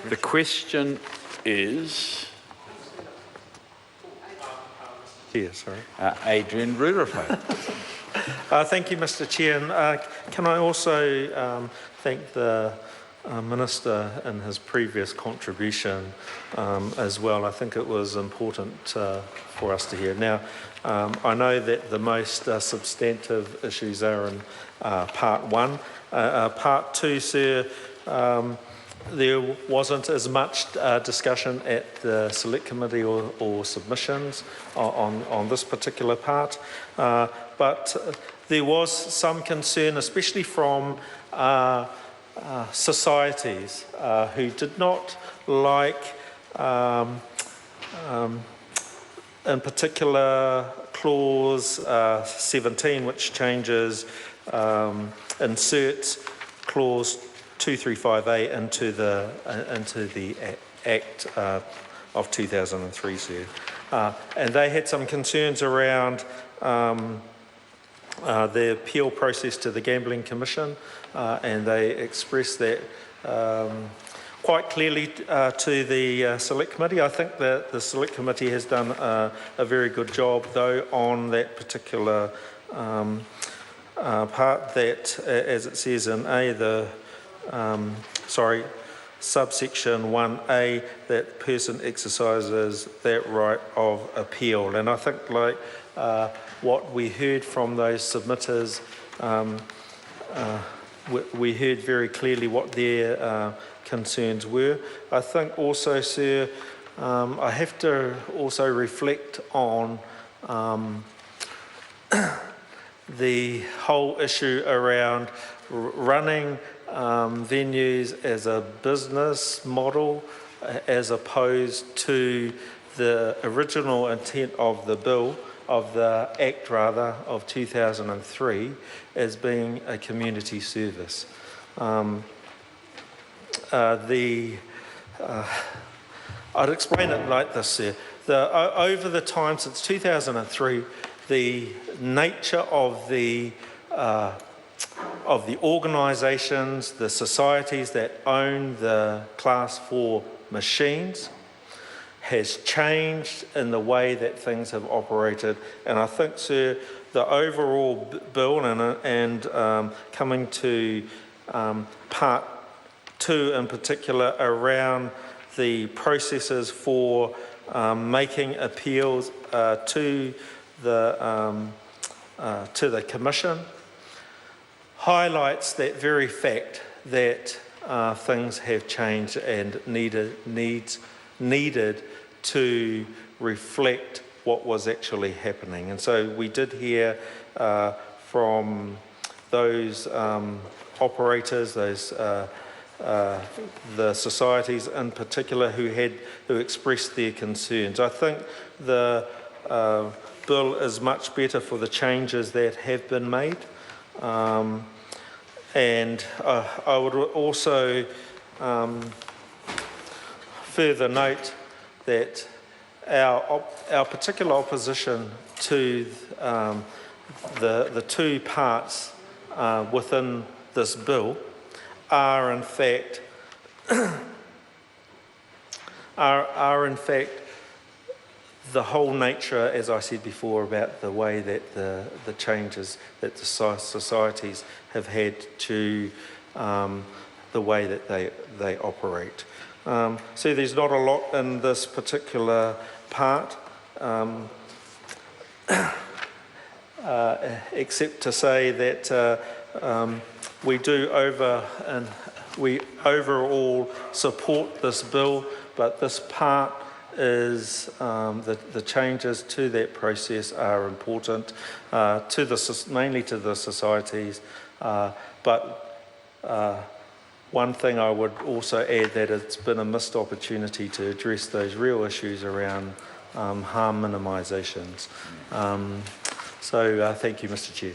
The question is Sorry. Adrian Rurewhai. Thank you, Mr. Chair. And can I also thank the Minister in his previous contribution as well. I think it was important for us to hear. Now, I know that the most substantive issues are in part one. Part two, sir, there wasn't as much discussion at the select committee or submissions on this particular part, but there was some concern, especially from societies who did not like, in particular, clause 17, which changes, inserts clause 235A into the Act of 2003, sir. And they had some concerns around the appeal process to the Gambling Commission, and they expressed that quite clearly to the Select Committee. I think that the Select Committee has done a very good job, though, on that particular part that, as it says in A, subsection 1A, that person exercises that right of appeal. And I think, like what we heard from those submitters, we heard very clearly what their concerns were. I think also, sir, I have to also reflect on the whole issue around running venues as a business model as opposed to the original intent of the bill, of the Act rather, of 2003 as being a community service. I'd explain it like this, sir. Over the time since 2003, the nature of the organisations, the societies that own the Class 4 machines has changed in the way that things have operated. And I think, sir, the overall bill and coming to part two in particular around the processes for making appeals to the Commission highlights that very fact that things have changed and needed to reflect what was actually happening. And so we did hear from those operators, those the societies in particular who expressed their concerns. I think the bill is much better for the changes that have been made. And I would also further note that our particular opposition to the two parts within this bill are in fact the whole nature, as I said before, about the way that the changes that the societies have had to the way that they operate. So there's not a lot in this particular part, except to say that we overall support this bill, but this part is the changes to that process are important mainly to the societies, but one thing I would also add that it's been a missed opportunity to address those real issues around harm minimisations. So thank you, Mr. Chair.